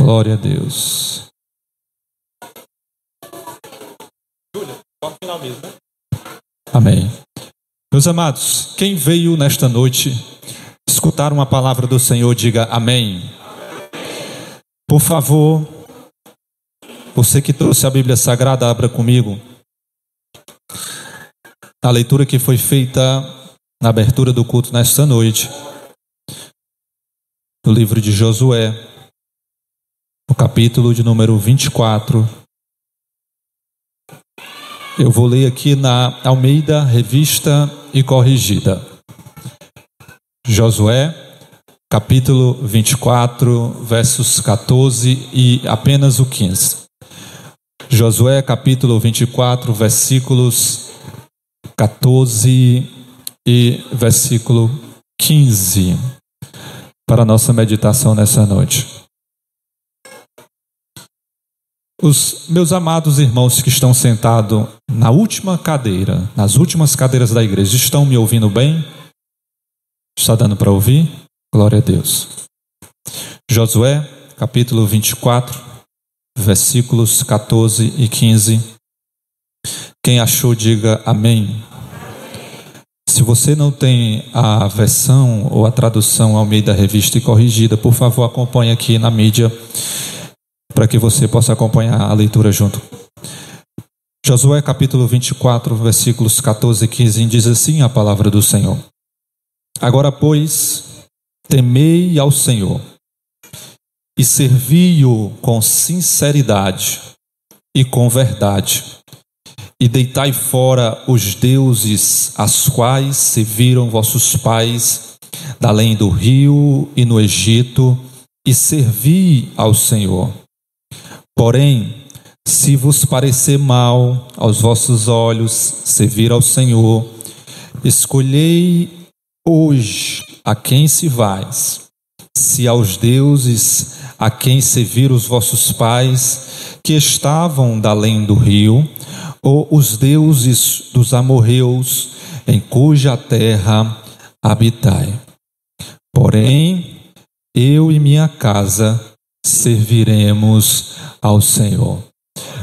Glória a Deus. Amém. Meus amados, quem veio nesta noite escutar uma palavra do Senhor, diga amém. Por favor, você que trouxe a Bíblia Sagrada, abra comigo a leitura que foi feita na abertura do culto nesta noite, no livro de Josué, no capítulo de número 24. Eu vou ler aqui na Almeida, Revista e Corrigida. Josué, capítulo 24, versos 14 e apenas o 15. Josué, capítulo 24, versículos 14 e versículo 15, para a nossa meditação nessa noite. Os meus amados irmãos que estão sentados na última cadeira, nas últimas cadeiras da igreja, estão me ouvindo bem? Está dando para ouvir? Glória a Deus. Josué, capítulo 24, versículos 14 e 15. Quem achou, diga amém. Se você não tem a versão ou a tradução Almeida Revista e Corrigida, por favor, acompanhe aqui na mídia, para que você possa acompanhar a leitura junto. Josué capítulo 24, versículos 14 e 15, diz assim a palavra do Senhor: Agora, pois, temei ao Senhor e servi-o com sinceridade e com verdade, e deitai fora os deuses aos quais serviram vossos pais da além do rio e no Egito, e servi ao Senhor. Porém, se vos parecer mal aos vossos olhos servir ao Senhor, escolhei hoje a quem servais, se aos deuses a quem serviram os vossos pais, que estavam da além do rio, ou os deuses dos amorreus, em cuja terra habitai. Porém, eu e minha casa serviremos ao Senhor.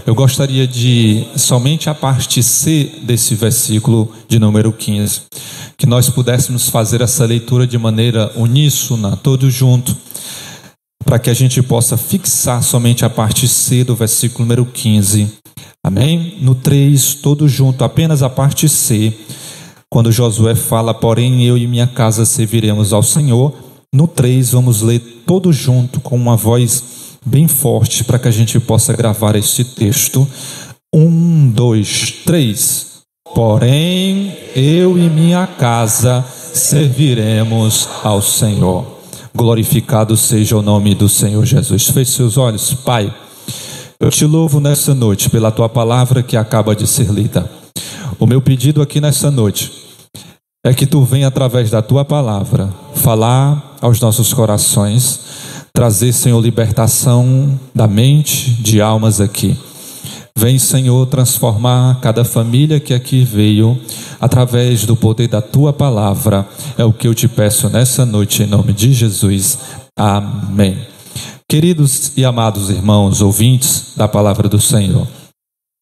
Eu gostaria de somente a parte C desse versículo de número 15, que nós pudéssemos fazer essa leitura de maneira uníssona, todos juntos, para que a gente possa fixar somente a parte C do versículo número 15. Amém? No 3, todos juntos, apenas a parte C, quando Josué fala, porém eu e minha casa serviremos ao Senhor. No 3, vamos ler todos juntos com uma voz bem forte, para que a gente possa gravar esse texto. 1, 2, 3. Porém, eu e minha casa serviremos ao Senhor. Glorificado seja o nome do Senhor Jesus. Feche seus olhos. Pai, eu te louvo nessa noite pela tua palavra que acaba de ser lida. O meu pedido aqui nessa noite é que tu venha através da tua palavra falar aos nossos corações, trazer, Senhor, libertação da mente, de almas aqui. Vem, Senhor, transformar cada família que aqui veio através do poder da tua palavra. É o que eu te peço nessa noite, em nome de Jesus. Amém. Queridos e amados irmãos, ouvintes da palavra do Senhor,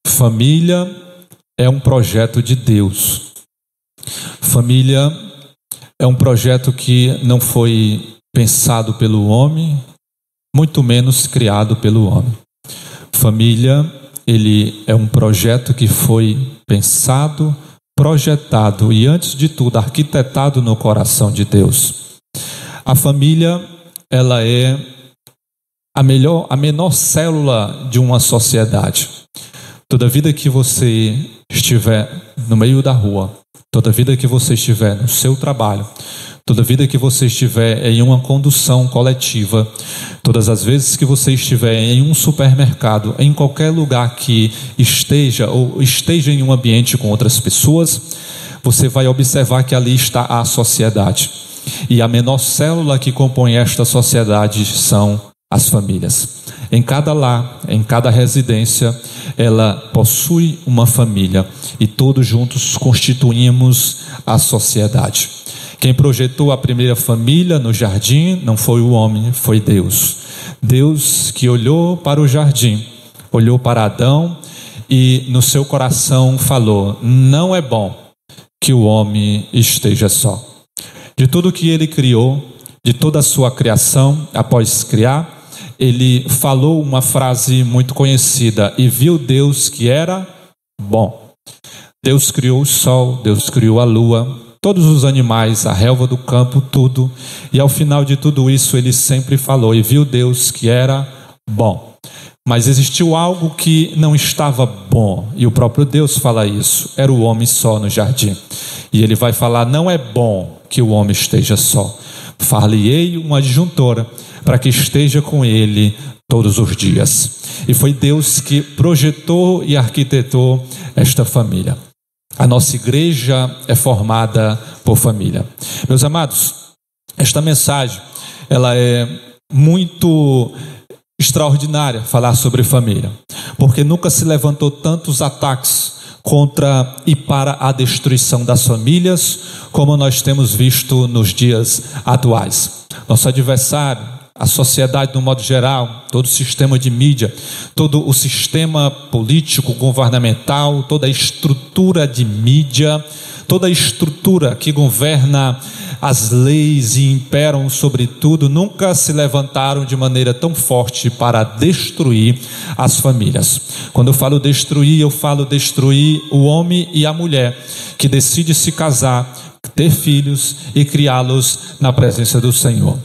família é um projeto de Deus. Família é um projeto que não foi pensado pelo homem, muito menos criado pelo homem. Família, ele é um projeto que foi pensado, projetado e, antes de tudo, arquitetado no coração de Deus. A família, ela é a menor célula de uma sociedade. Toda vida que você estiver no meio da rua, toda vida que você estiver no seu trabalho, toda vida que você estiver em uma condução coletiva, todas as vezes que você estiver em um supermercado, em qualquer lugar que esteja ou esteja em um ambiente com outras pessoas, você vai observar que ali está a sociedade. E a menor célula que compõe esta sociedade são as famílias. Em cada lar, em cada residência, ela possui uma família e todos juntos constituímos a sociedade. Quem projetou a primeira família no jardim não foi o homem, foi Deus. Deus que olhou para o jardim, olhou para Adão e no seu coração falou: não é bom que o homem esteja só. De tudo que ele criou, de toda a sua criação, após criar, ele falou uma frase muito conhecida: e viu Deus que era bom. Deus criou o sol, Deus criou a lua, todos os animais, a relva do campo, tudo. E ao final de tudo isso ele sempre falou: e viu Deus que era bom. Mas existiu algo que não estava bom, e o próprio Deus fala isso: era o homem só no jardim. E ele vai falar: não é bom que o homem esteja só. Far-lhe-ei uma adjuntora para que esteja com ele todos os dias. E foi Deus que projetou e arquitetou esta família. A nossa igreja é formada por família. Meus amados, esta mensagem, ela é muito extraordinária, falar sobre família, porque nunca se levantou tantos ataques contra e para a destruição das famílias, como nós temos visto nos dias atuais. Nosso adversário, a sociedade no modo geral, todo o sistema de mídia, todo o sistema político, governamental, toda a estrutura de mídia, toda a estrutura que governa as leis e imperam sobre tudo, nunca se levantaram de maneira tão forte para destruir as famílias. Quando eu falo destruir o homem e a mulher que decide se casar, ter filhos e criá-los na presença do Senhor.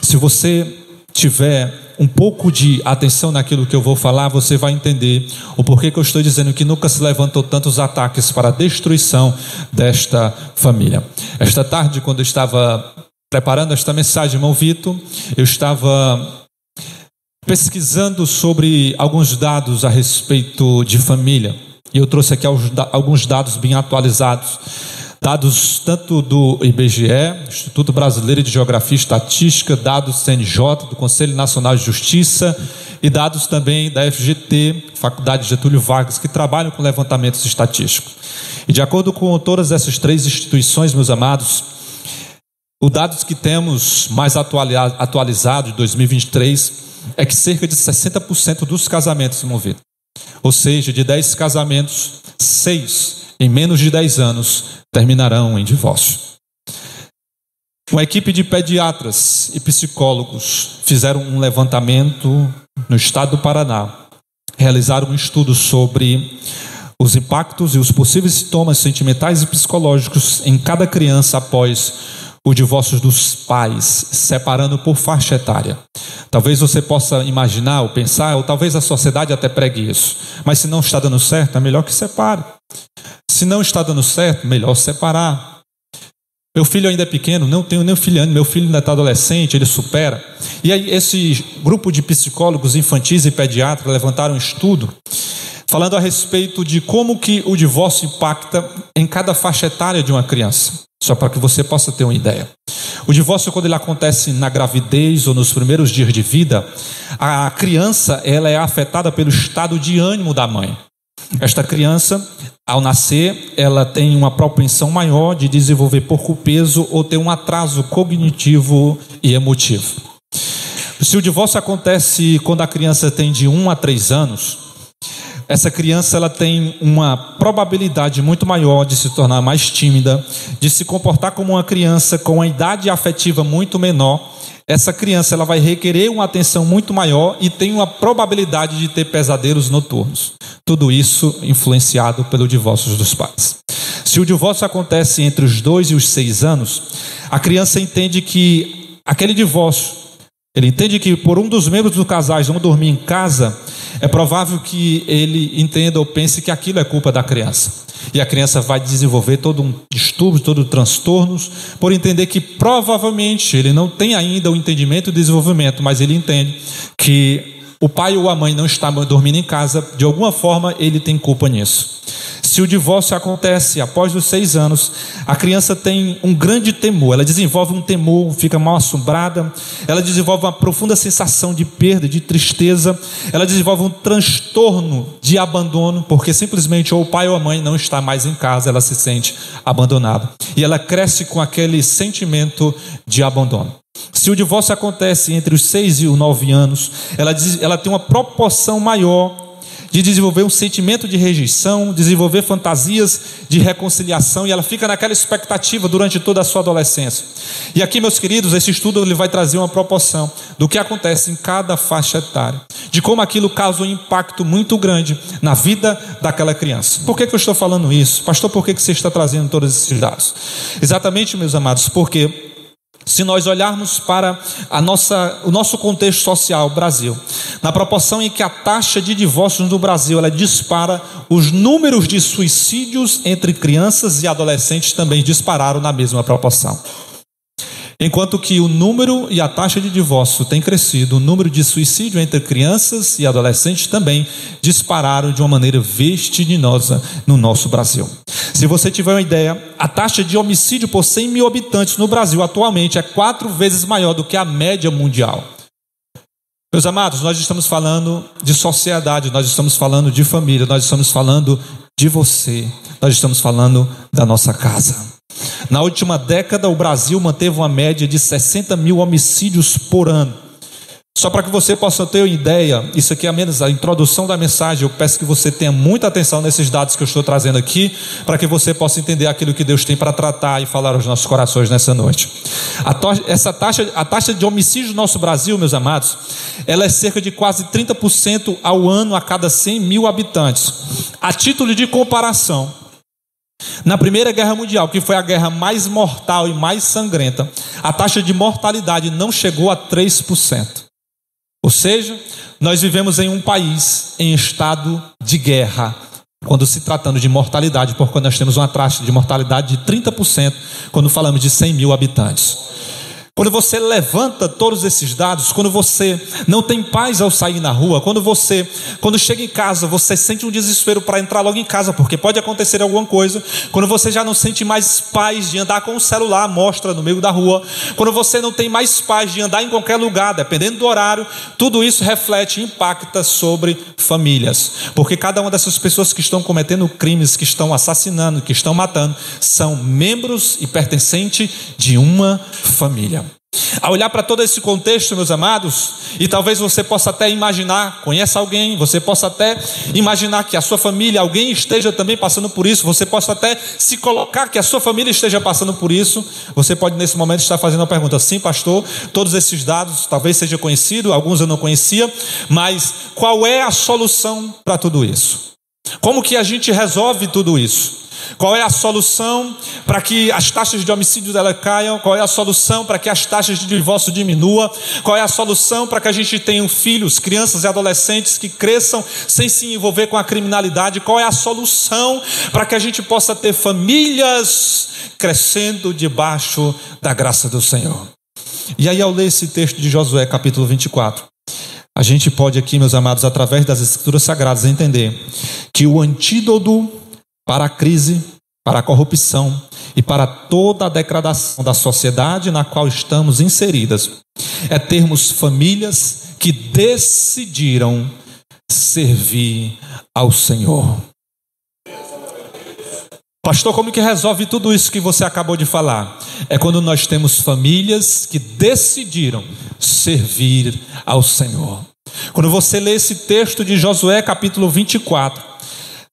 Se você tiver um pouco de atenção naquilo que eu vou falar, você vai entender o porquê que eu estou dizendo que nunca se levantou tantos ataques para a destruição desta família. Esta tarde, quando eu estava preparando esta mensagem, irmão Vitor, eu estava pesquisando sobre alguns dados a respeito de família, e eu trouxe aqui alguns dados bem atualizados. Dados tanto do IBGE, Instituto Brasileiro de Geografia e Estatística, dados do CNJ, do Conselho Nacional de Justiça, e dados também da FGT, Faculdade Getúlio Vargas, que trabalham com levantamentos estatísticos. E de acordo com todas essas três instituições, meus amados, os dados que temos mais atualizados de 2023 é que cerca de 60% dos casamentos, irmão Vitor, ou seja, de 10 casamentos, 6 em menos de 10 anos terminarão em divórcio. Uma equipe de pediatras e psicólogos fizeram um levantamento no estado do Paraná. Realizaram um estudo sobre os impactos e os possíveis sintomas sentimentais e psicológicos em cada criança após o divórcio dos pais, separando por faixa etária. Talvez você possa imaginar ou pensar, ou talvez a sociedade até pregue isso, mas se não está dando certo, é melhor que separe. Se não está dando certo, melhor separar. Meu filho ainda é pequeno, não tenho nem filho, meu filho ainda está adolescente, ele supera. E aí esse grupo de psicólogos infantis e pediatras levantaram um estudo falando a respeito de como que o divórcio impacta em cada faixa etária de uma criança. Só para que você possa ter uma ideia. O divórcio, quando ele acontece na gravidez ou nos primeiros dias de vida, a criança ela é afetada pelo estado de ânimo da mãe. Esta criança, ao nascer, ela tem uma propensão maior de desenvolver pouco peso ou ter um atraso cognitivo e emotivo. Se o divórcio acontece quando a criança tem de 1 a 3 anos, essa criança ela tem uma probabilidade muito maior de se tornar mais tímida, de se comportar como uma criança com uma idade afetiva muito menor. Essa criança ela vai requerer uma atenção muito maior e tem uma probabilidade de ter pesadelos noturnos. Tudo isso influenciado pelo divórcio dos pais. Se o divórcio acontece entre os 2 e os 6 anos, a criança entende que aquele divórcio, ele entende que por um dos membros do casal não dormir em casa, é provável que ele entenda ou pense que aquilo é culpa da criança. E a criança vai desenvolver todo um distúrbio, todo um transtornos, por entender que provavelmente ele não tem ainda o entendimento e o desenvolvimento, mas ele entende que o pai ou a mãe não está dormindo em casa, de alguma forma ele tem culpa nisso. Se o divórcio acontece após os 6 anos, a criança tem um grande temor, ela desenvolve um temor, fica mal assombrada, ela desenvolve uma profunda sensação de perda, de tristeza, ela desenvolve um transtorno de abandono, porque simplesmente ou o pai ou a mãe não está mais em casa, ela se sente abandonada. E ela cresce com aquele sentimento de abandono. Se o divórcio acontece entre os 6 e os 9 anos, ela tem uma proporção maior de desenvolver um sentimento de rejeição, desenvolver fantasias de reconciliação, e ela fica naquela expectativa durante toda a sua adolescência. E aqui, meus queridos, esse estudo ele vai trazer uma proporção do que acontece em cada faixa etária, de como aquilo causa um impacto muito grande na vida daquela criança. Por que eu estou falando isso? Pastor, por que você está trazendo todos esses dados? Exatamente, meus amados, porque se nós olharmos para o nosso contexto social, Brasil, na proporção em que a taxa de divórcios no Brasil ela dispara, os números de suicídios entre crianças e adolescentes também dispararam na mesma proporção. Enquanto que o número e a taxa de divórcio tem crescido, o número de suicídio entre crianças e adolescentes também dispararam de uma maneira vertiginosa no nosso Brasil. Se você tiver uma ideia, a taxa de homicídio por 100 mil habitantes no Brasil atualmente é 4 vezes maior do que a média mundial. Meus amados, nós estamos falando de sociedade, nós estamos falando de família, nós estamos falando de você, nós estamos falando da nossa casa. Na última década, o Brasil manteve uma média de 60 mil homicídios por ano. Só para que você possa ter uma ideia, isso aqui é apenas a introdução da mensagem. Eu peço que você tenha muita atenção nesses dados que eu estou trazendo aqui, para que você possa entender aquilo que Deus tem para tratar e falar aos nossos corações nessa noite. A taxa de homicídio no nosso Brasil, meus amados, ela é cerca de quase 30% ao ano a cada 100 mil habitantes. A título de comparação, na Primeira Guerra Mundial, que foi a guerra mais mortal e mais sangrenta, a taxa de mortalidade não chegou a 3%. Ou seja, nós vivemos em um país em estado de guerra, quando se tratando de mortalidade, porque nós temos uma taxa de mortalidade de 30% quando falamos de 100 mil habitantes. Quando você levanta todos esses dados, quando você não tem paz ao sair na rua, quando chega em casa, você sente um desespero para entrar logo em casa, porque pode acontecer alguma coisa, quando você já não sente mais paz de andar com o celular à mostra no meio da rua, quando você não tem mais paz de andar em qualquer lugar, dependendo do horário, tudo isso reflete e impacta sobre famílias, porque cada uma dessas pessoas que estão cometendo crimes, que estão assassinando, que estão matando, são membros e pertencentes de uma família. Ao olhar para todo esse contexto, meus amados, e talvez você possa até imaginar, conhece alguém, você possa até imaginar que a sua família, alguém esteja também passando por isso, você possa até se colocar que a sua família esteja passando por isso, você pode nesse momento estar fazendo a pergunta: sim, pastor, todos esses dados talvez sejam conhecidos, alguns eu não conhecia, mas qual é a solução para tudo isso? Como que a gente resolve tudo isso? Qual é a solução para que as taxas de homicídio dela caiam? Qual é a solução para que as taxas de divórcio diminuam? Qual é a solução para que a gente tenha filhos, crianças e adolescentes que cresçam sem se envolver com a criminalidade? Qual é a solução para que a gente possa ter famílias crescendo debaixo da graça do Senhor? E aí, ao ler esse texto de Josué, capítulo 24, a gente pode aqui, meus amados, através das Escrituras Sagradas, entender que o antídoto para a crise, para a corrupção e para toda a degradação da sociedade na qual estamos inseridas é termos famílias que decidiram servir ao Senhor. Pastor, como que resolve tudo isso que você acabou de falar? É quando nós temos famílias que decidiram servir ao Senhor. Quando você lê esse texto de Josué, capítulo 24,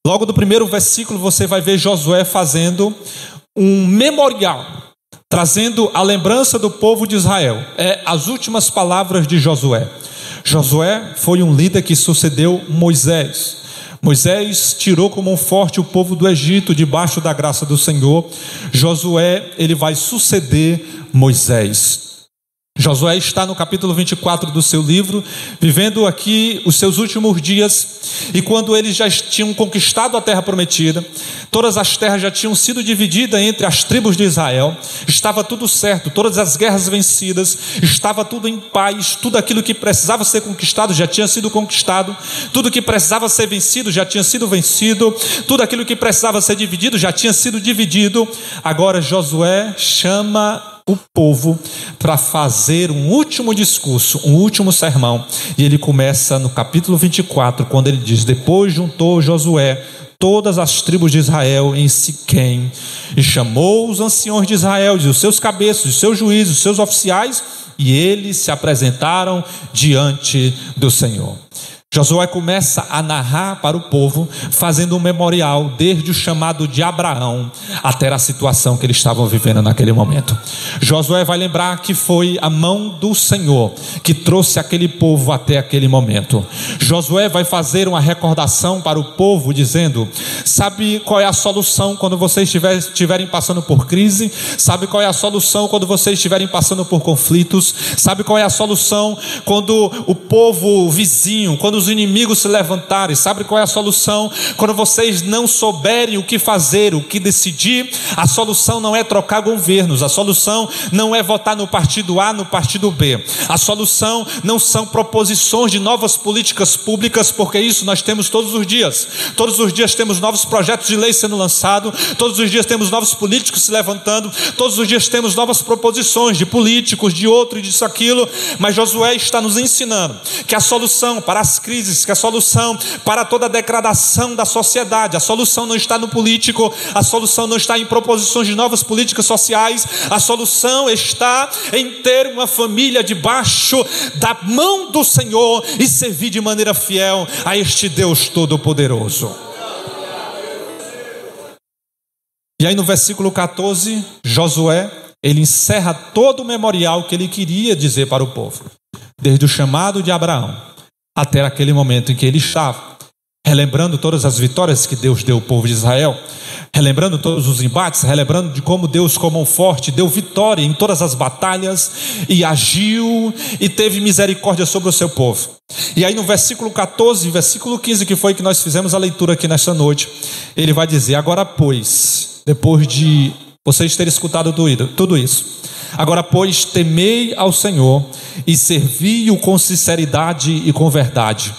logo do primeiro versículo você vai ver Josué fazendo um memorial, trazendo a lembrança do povo de Israel. É as últimas palavras de Josué. Josué foi um líder que sucedeu Moisés. Moisés tirou como um forte o povo do Egito debaixo da graça do Senhor. Josué, ele vai suceder Moisés. Josué está no capítulo 24 do seu livro, vivendo aqui os seus últimos dias, e quando eles já tinham conquistado a terra prometida, todas as terras já tinham sido divididas entre as tribos de Israel, estava tudo certo, todas as guerras vencidas, estava tudo em paz, tudo aquilo que precisava ser conquistado já tinha sido conquistado, tudo que precisava ser vencido já tinha sido vencido, tudo aquilo que precisava ser dividido já tinha sido dividido. Agora Josué chama o povo para fazer um último discurso, um último sermão, e ele começa no capítulo 24, quando ele diz: depois juntou Josué todas as tribos de Israel em Siquém, e chamou os anciões de Israel, os seus cabeças, os seus juízes, os seus oficiais e eles se apresentaram diante do Senhor. Josué começa a narrar para o povo, fazendo um memorial desde o chamado de Abraão até a situação que eles estavam vivendo naquele momento. Josué vai lembrar que foi a mão do Senhor que trouxe aquele povo até aquele momento. Josué vai fazer uma recordação para o povo dizendo: sabe qual é a solução quando vocês estiverem passando por crise? Sabe qual é a solução quando vocês estiverem passando por conflitos? Sabe qual é a solução quando o povo vizinho, quando os inimigos se levantarem? Sabe qual é a solução quando vocês não souberem o que fazer, o que decidir? A solução não é trocar governos, a solução não é votar no partido A, no partido B, a solução não são proposições de novas políticas públicas, porque isso nós temos todos os dias temos novos projetos de lei sendo lançados, todos os dias temos novos políticos se levantando, todos os dias temos novas proposições de políticos, de outro e disso, aquilo, mas Josué está nos ensinando que a solução para as crises, que a solução para toda a degradação da sociedade, a solução não está no político, a solução não está em proposições de novas políticas sociais, a solução está em ter uma família debaixo da mão do Senhor e servir de maneira fiel a este Deus Todo-Poderoso. E aí no versículo 14, Josué, ele encerra todo o memorial que ele queria dizer para o povo, desde o chamado de Abraão até aquele momento em que ele estava, relembrando todas as vitórias que Deus deu ao povo de Israel, relembrando todos os embates, relembrando de como Deus, como mão forte, deu vitória em todas as batalhas e agiu e teve misericórdia sobre o seu povo. E aí no versículo 14, versículo 15, que foi que nós fizemos a leitura aqui nesta noite, ele vai dizer: agora pois, depois de vocês terem escutado tudo isso, agora pois temei ao Senhor e servi-o com sinceridade e com verdade.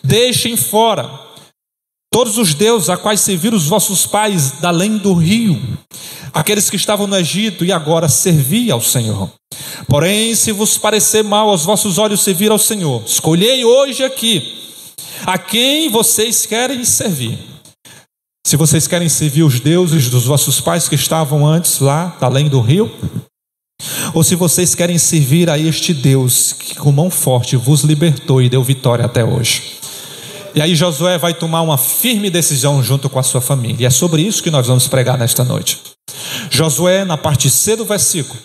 Deixem fora todos os deuses a quais serviram os vossos pais da além do rio, aqueles que estavam no Egito, e agora servi ao Senhor. Porém, se vos parecer mal aos vossos olhos servir ao Senhor, escolhei hoje aqui a quem vocês querem servir. Se vocês querem servir os deuses dos vossos pais que estavam antes lá da além do rio, ou se vocês querem servir a este Deus que com mão forte vos libertou e deu vitória até hoje. E aí Josué vai tomar uma firme decisão junto com a sua família, e é sobre isso que nós vamos pregar nesta noite. Josué, na parte C do versículo,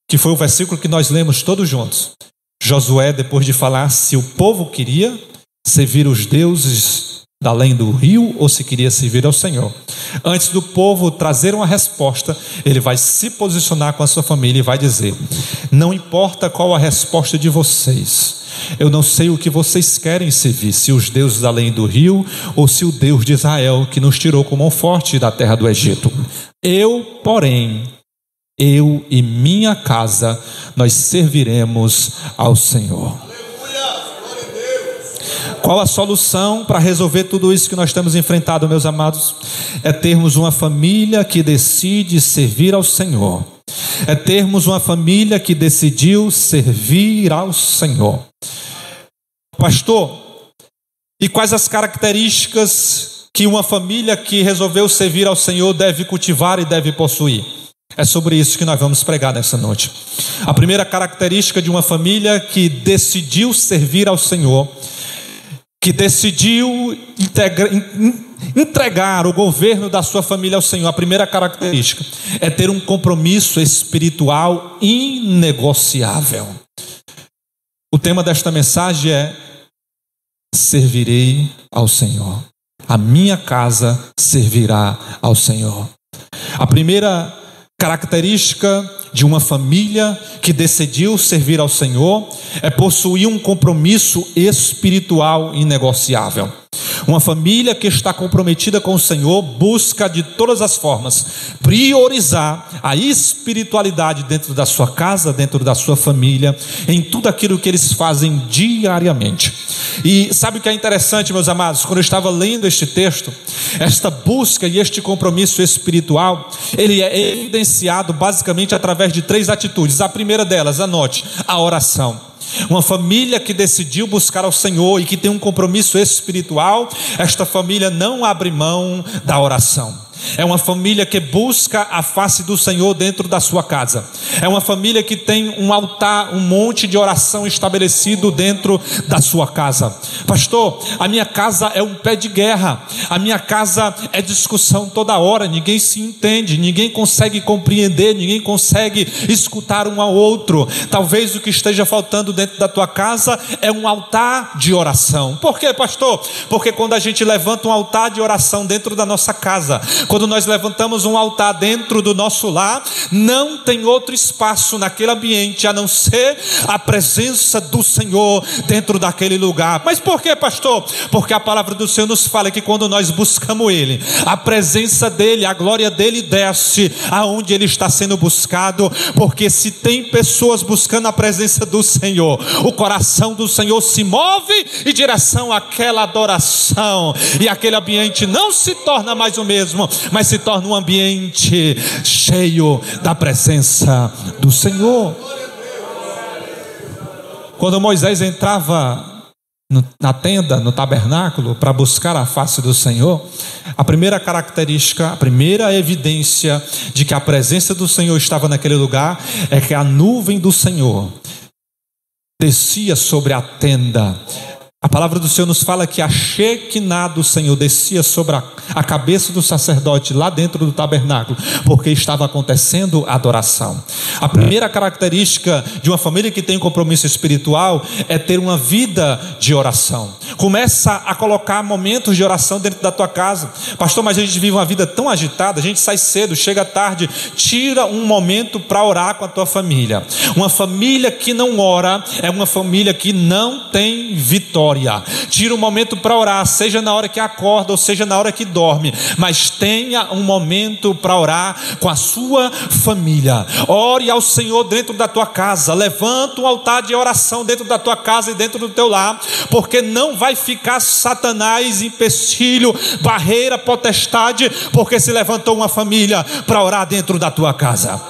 que foi o versículo que nós lemos todos juntos, Josué, depois de falar se o povo queria servir os deuses da além do rio ou se queria servir ao Senhor, antes do povo trazer uma resposta, ele vai se posicionar com a sua família e vai dizer: não importa qual a resposta de vocês, eu não sei o que vocês querem servir, se os deuses da além do rio ou se o Deus de Israel que nos tirou com mão forte da terra do Egito. Porém, eu e minha casa, nós serviremos ao Senhor. Qual a solução para resolver tudo isso que nós temos enfrentado, meus amados? É termos uma família que decide servir ao Senhor. É termos uma família que decidiu servir ao Senhor. Pastor, e quais as características que uma família que resolveu servir ao Senhor deve cultivar e deve possuir? É sobre isso que nós vamos pregar nessa noite. A primeira característica de uma família que decidiu servir ao Senhor, que decidiu entregar o governo da sua família ao Senhor, a primeira característica é ter um compromisso espiritual inegociável. O tema desta mensagem é: servirei ao Senhor. A minha casa servirá ao Senhor. A primeira característica de uma família que decidiu servir ao Senhor é possuir um compromisso espiritual inegociável. Uma família que está comprometida com o Senhor busca de todas as formas priorizar a espiritualidade dentro da sua casa, dentro da sua família, em tudo aquilo que eles fazem diariamente. E sabe o que é interessante, meus amados? Quando eu estava lendo este texto, esta busca e este compromisso espiritual, ele é evidenciado basicamente através de 3 atitudes. A primeira delas, anote, a oração. Uma família que decidiu buscar ao Senhor e que tem um compromisso espiritual, esta família não abre mão da oração. É uma família que busca a face do Senhor dentro da sua casa. É uma família que tem um altar, um monte de oração estabelecido dentro da sua casa. Pastor, a minha casa é um pé de guerra. A minha casa é discussão toda hora. Ninguém se entende, ninguém consegue compreender, ninguém consegue escutar um ao outro. Talvez o que esteja faltando dentro da tua casa é um altar de oração. Por quê, pastor? Porque quando a gente levanta um altar de oração dentro da nossa casa, quando nós levantamos um altar dentro do nosso lar, não tem outro espaço naquele ambiente a não ser a presença do Senhor dentro daquele lugar. Mas por quê, pastor? Porque a palavra do Senhor nos fala que quando nós buscamos Ele, a presença dEle, a glória dEle desce aonde Ele está sendo buscado. Porque se tem pessoas buscando a presença do Senhor, o coração do Senhor se move em direção àquela adoração, e aquele ambiente não se torna mais o mesmo, mas se torna um ambiente cheio da presença do Senhor. Quando Moisés entrava na tenda, no tabernáculo, para buscar a face do Senhor, a primeira característica, a primeira evidência de que a presença do Senhor estava naquele lugar é que a nuvem do Senhor descia sobre a tenda. A palavra do Senhor nos fala que a Shekinah do Senhor descia sobre a cabeça do sacerdote lá dentro do tabernáculo, porque estava acontecendo a adoração. A primeira característica de uma família que tem compromisso espiritual é ter uma vida de oração. Começa a colocar momentos de oração dentro da tua casa. Pastor, mas a gente vive uma vida tão agitada, a gente sai cedo, chega tarde. Tira um momento para orar com a tua família. Uma família que não ora é uma família que não tem vitória. Tira um momento para orar, seja na hora que acorda ou seja na hora que dorme, mas tenha um momento para orar com a sua família. Ore ao Senhor dentro da tua casa, levanta um altar de oração dentro da tua casa e dentro do teu lar, porque não vai ficar Satanás, empecilho, barreira, potestade, porque se levantou uma família para orar dentro da tua casa.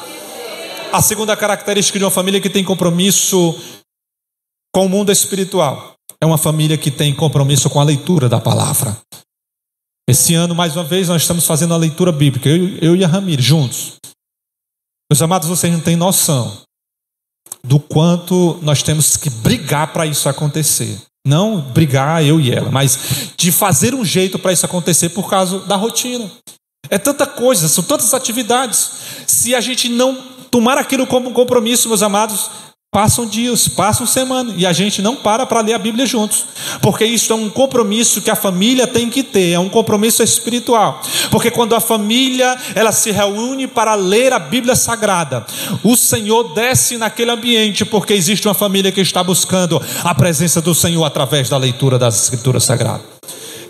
A segunda característica de uma família que tem compromisso com o mundo espiritual é uma família que tem compromisso com a leitura da palavra. Esse ano, mais uma vez, nós estamos fazendo a leitura bíblica, eu e a Ramires, juntos. Meus amados, vocês não têm noção do quanto nós temos que brigar para isso acontecer. Não brigar eu e ela, mas de fazer um jeito para isso acontecer por causa da rotina. É tanta coisa, são tantas atividades. Se a gente não tomar aquilo como um compromisso, meus amados, passam dias, passam semana e a gente não para ler a Bíblia juntos, porque isso é um compromisso que a família tem que ter, é um compromisso espiritual. Porque quando a família ela se reúne para ler a Bíblia Sagrada, o Senhor desce naquele ambiente, porque existe uma família que está buscando a presença do Senhor através da leitura das Escrituras Sagradas.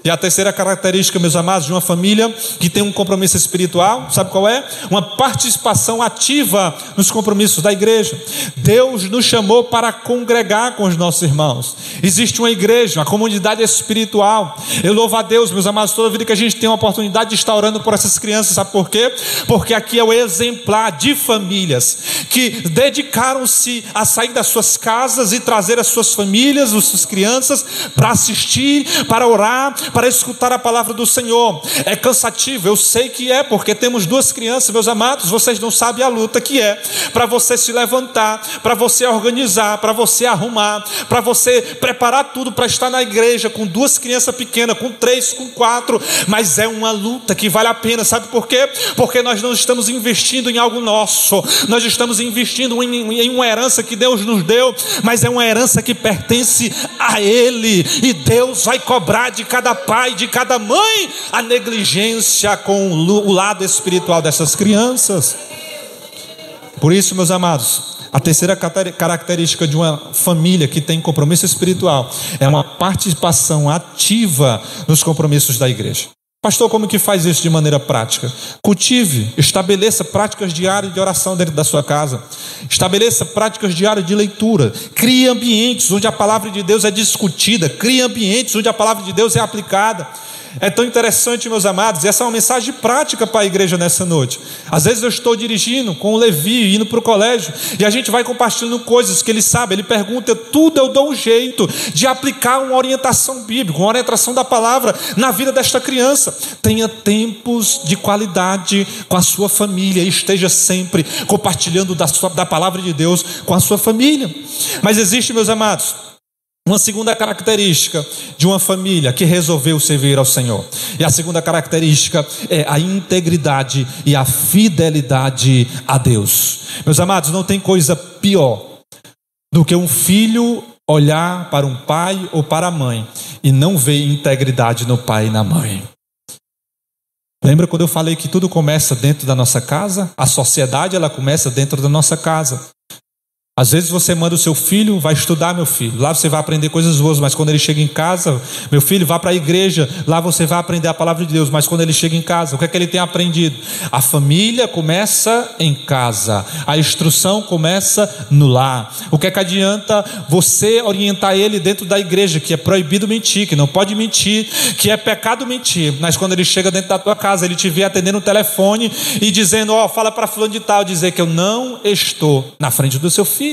E a terceira característica, meus amados, de uma família que tem um compromisso espiritual, sabe qual é? Uma participação ativa nos compromissos da igreja. Deus nos chamou para congregar com os nossos irmãos. Existe uma igreja, uma comunidade espiritual. Eu louvo a Deus, meus amados, toda vida que a gente tem uma oportunidade de estar orando por essas crianças, sabe por quê? Porque aqui é o exemplar de famílias que dedicaram-se a sair das suas casas e trazer as suas famílias, as suas crianças, para assistir, para orar, para escutar a palavra do Senhor. É cansativo, eu sei que é, porque temos duas crianças, meus amados, vocês não sabem a luta que é, para você se levantar, para você organizar, para você arrumar, para você preparar tudo para estar na igreja, com duas crianças pequenas, com 3, com 4, mas é uma luta que vale a pena, sabe por quê? Porque nós não estamos investindo em algo nosso, nós estamos investindo em uma herança que Deus nos deu, mas é uma herança que pertence a Ele, e Deus vai cobrar de cada pai, de cada mãe, a negligência com o lado espiritual dessas crianças. Por isso, meus amados, a terceira característica de uma família que tem compromisso espiritual é uma participação ativa nos compromissos da igreja. Pastor, como que faz isso de maneira prática? Cultive, estabeleça práticas diárias de oração dentro da sua casa. Estabeleça práticas diárias de leitura. Crie ambientes onde a palavra de Deus é discutida. Crie ambientes onde a palavra de Deus é aplicada. É tão interessante, meus amados, e essa é uma mensagem prática para a igreja nessa noite. Às vezes eu estou dirigindo com o Levi, indo para o colégio, e a gente vai compartilhando coisas que ele sabe, ele pergunta, tudo eu dou um jeito de aplicar uma orientação bíblica, uma orientação da palavra na vida desta criança. Tenha tempos de qualidade com a sua família, e esteja sempre compartilhando da palavra de Deus com a sua família. Mas existe, meus amados, uma segunda característica de uma família que resolveu servir ao Senhor. E a segunda característica é a integridade e a fidelidade a Deus. Meus amados, não tem coisa pior do que um filho olhar para um pai ou para a mãe e não ver integridade no pai e na mãe. Lembra quando eu falei que tudo começa dentro da nossa casa? A sociedade, ela começa dentro da nossa casa. Às vezes você manda o seu filho, vai estudar, meu filho, lá você vai aprender coisas boas, mas quando ele chega em casa, meu filho, vá para a igreja, lá você vai aprender a palavra de Deus, mas quando ele chega em casa, o que é que ele tem aprendido? A família começa em casa, a instrução começa no lar. O que é que adianta você orientar ele dentro da igreja, que é proibido mentir, que não pode mentir, que é pecado mentir, mas quando ele chega dentro da tua casa, ele te vê atendendo o telefone e dizendo, fala para fulano de tal, dizer que eu não estou na frente do seu filho.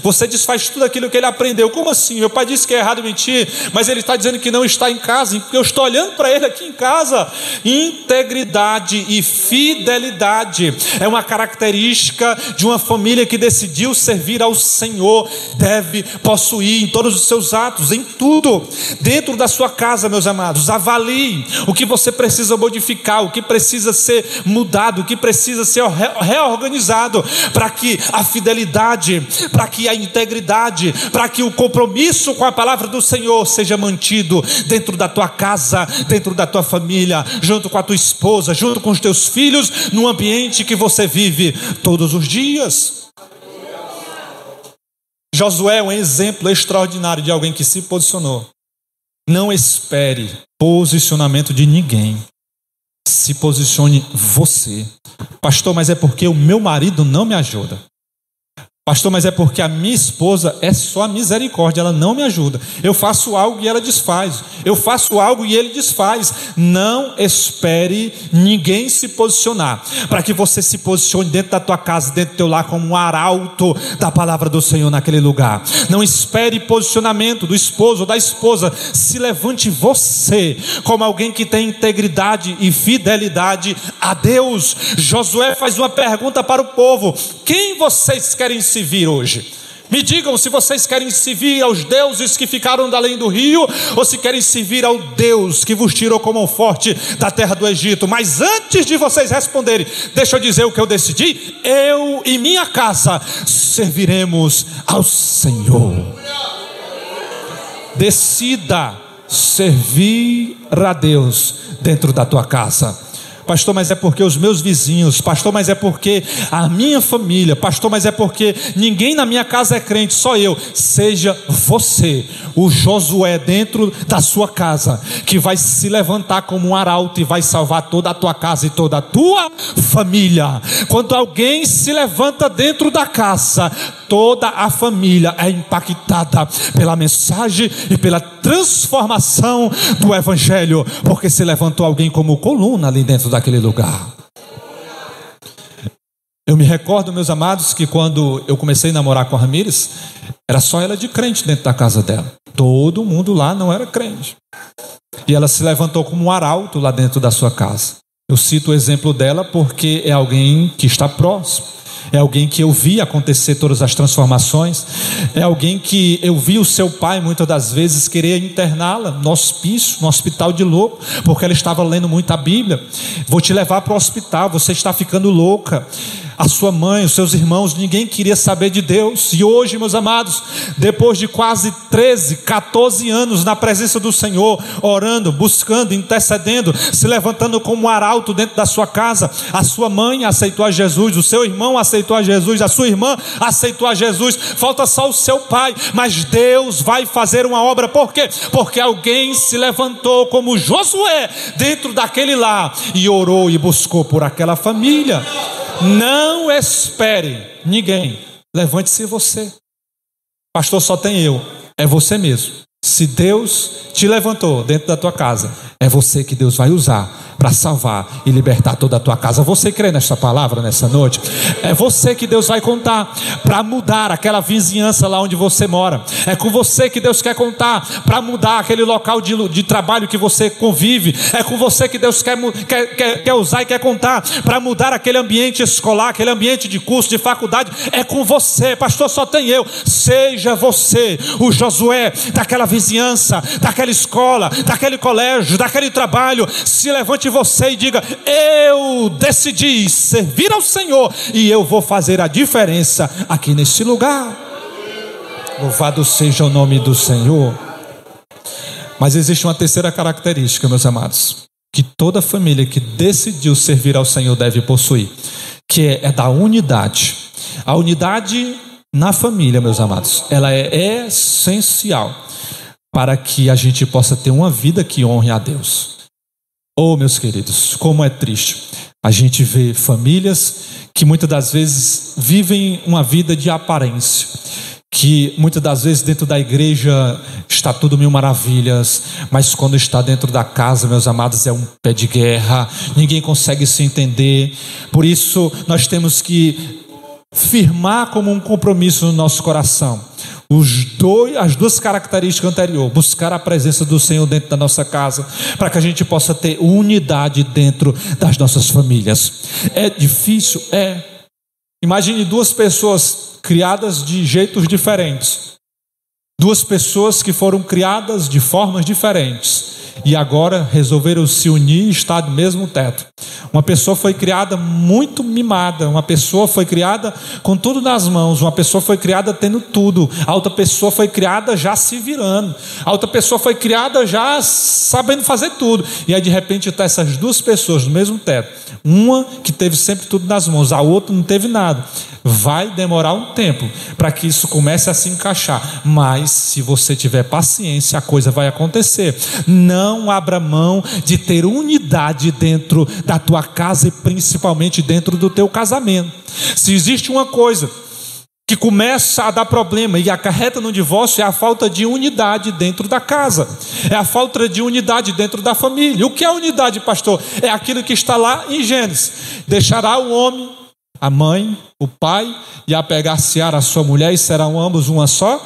Você desfaz tudo aquilo que ele aprendeu. Como assim? Meu pai disse que é errado mentir, mas ele está dizendo que não está em casa, porque eu estou olhando para ele aqui em casa. Integridade e fidelidade é uma característica de uma família que decidiu servir ao Senhor. Deve possuir em todos os seus atos, em tudo, dentro da sua casa, meus amados. Avalie o que você precisa modificar, o que precisa ser mudado, o que precisa ser reorganizado, para que a fidelidade, para que a integridade, para que o compromisso com a palavra do Senhor seja mantido dentro da tua casa, dentro da tua família, junto com a tua esposa, junto com os teus filhos, no ambiente que você vive todos os dias. Josué é um exemplo extraordinário de alguém que se posicionou. Não espere posicionamento de ninguém. Se posicione você. Pastor, mas é porque o meu marido não me ajuda. Pastor, mas é porque a minha esposa é só a misericórdia, ela não me ajuda. Eu faço algo e ela desfaz. Eu faço algo e ele desfaz. Não espere ninguém se posicionar, para que você se posicione dentro da tua casa, dentro do teu lar, como um arauto da palavra do Senhor naquele lugar. Não espere posicionamento do esposo ou da esposa. Se levante você como alguém que tem integridade e fidelidade a Deus. Josué faz uma pergunta para o povo: quem vocês querem servir hoje? Me digam se vocês querem servir aos deuses que ficaram da além do rio, ou se querem servir ao Deus que vos tirou com mão forte da terra do Egito. Mas antes de vocês responderem, deixa eu dizer o que eu decidi: eu e minha casa serviremos ao Senhor. Decida servir a Deus dentro da tua casa. Pastor, mas é porque os meus vizinhos, pastor, mas é porque a minha família, pastor, mas é porque ninguém na minha casa é crente, só eu. Seja você o Josué dentro da sua casa, que vai se levantar como um arauto e vai salvar toda a tua casa e toda a tua família. Quando alguém se levanta dentro da casa, toda a família é impactada pela mensagem e pela transformação do Evangelho, porque se levantou alguém como coluna ali dentro daquele lugar. Eu me recordo, meus amados, que quando eu comecei a namorar com a Ramires, era só ela de crente dentro da casa dela. Todo mundo lá não era crente. E ela se levantou como um arauto lá dentro da sua casa. Eu cito o exemplo dela porque é alguém que está próximo. É alguém que eu vi acontecer todas as transformações. É alguém que eu vi o seu pai muitas das vezes querer interná-la no hospício, no hospital de louco, porque ela estava lendo muito a Bíblia. Vou te levar para o hospital, você está ficando louca. A sua mãe, os seus irmãos, ninguém queria saber de Deus. E hoje, meus amados, depois de quase 13, 14 anos na presença do Senhor, orando, buscando, intercedendo, se levantando como um arauto dentro da sua casa, a sua mãe aceitou a Jesus, o seu irmão aceitou a Jesus, a sua irmã aceitou a Jesus, falta só o seu pai, mas Deus vai fazer uma obra. Por quê? Porque alguém se levantou como Josué dentro daquele lar e orou e buscou por aquela família. Não espere ninguém. Levante-se você. Pastor, só tem eu. É você mesmo. Se Deus te levantou dentro da tua casa, É você que Deus vai usar para salvar e libertar toda a tua casa. Você crê nesta palavra nessa noite? É você que Deus vai contar para mudar aquela vizinhança lá onde você mora. É com você que Deus quer contar para mudar aquele local de trabalho que você convive. É com você que Deus quer usar e quer contar para mudar aquele ambiente escolar, aquele ambiente de curso, de faculdade. É com você, pastor, só tem eu. Seja você o Josué daquela vizinhança, daquela escola, daquele colégio, daquele trabalho. Se levante você e diga: eu decidi servir ao Senhor e eu vou fazer a diferença aqui nesse lugar. Louvado seja o nome do Senhor. Mas existe uma terceira característica, meus amados, que toda família que decidiu servir ao Senhor deve possuir, que é da unidade. A unidade na família, meus amados, ela é essencial para que a gente possa ter uma vida que honre a Deus. Oh, meus queridos, como é triste a gente vê famílias que muitas das vezes vivem uma vida de aparência, que muitas das vezes dentro da igreja está tudo mil maravilhas, mas quando está dentro da casa, meus amados, é um pé de guerra, ninguém consegue se entender. Por isso nós temos que firmar como um compromisso no nosso coração as duas características anteriores: buscar a presença do Senhor dentro da nossa casa, para que a gente possa ter unidade dentro das nossas famílias. É difícil? É. Imagine duas pessoas criadas de jeitos diferentes, duas pessoas que foram criadas de formas diferentes e agora resolveram se unir e estar no mesmo teto. Uma pessoa foi criada muito mimada, uma pessoa foi criada com tudo nas mãos, uma pessoa foi criada tendo tudo, a outra pessoa foi criada já se virando, a outra pessoa foi criada já sabendo fazer tudo. E aí de repente está essas duas pessoas no mesmo teto, uma que teve sempre tudo nas mãos, a outra não teve nada. Vai demorar um tempo para que isso comece a se encaixar, mas se você tiver paciência, a coisa vai acontecer. Não abra mão de ter unidade dentro da tua casa e principalmente dentro do teu casamento. Se existe uma coisa que começa a dar problema e acarreta no divórcio, é a falta de unidade dentro da casa, é a falta de unidade dentro da família. O que é unidade, pastor? É aquilo que está lá em Gênesis: deixará o homem a mãe, o pai, e apegar-se-á a sua mulher, e serão ambos uma só?